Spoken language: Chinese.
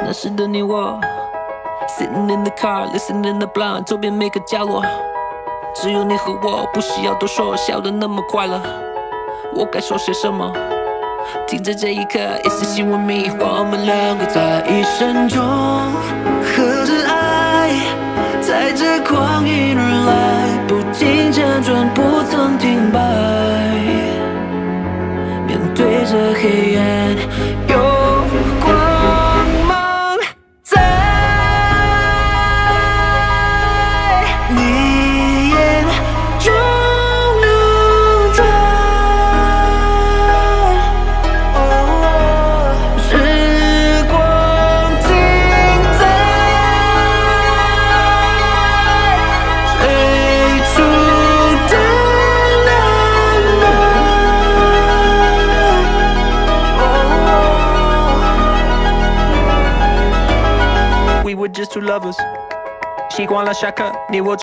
那时的你我 Sitting in the car, listening the blind， 周边每个角落只有你和我，不需要多说，笑得那么快乐。我该说些什么？停在这一刻，一丝希望迷惑我们两个在一生中合着爱，在这狂迎而来，不停辗转，不曾停摆。面对着黑暗，有光芒在你眼中流转。时光停在最初的浪漫。We were just two lovers， 习惯了下课，你我。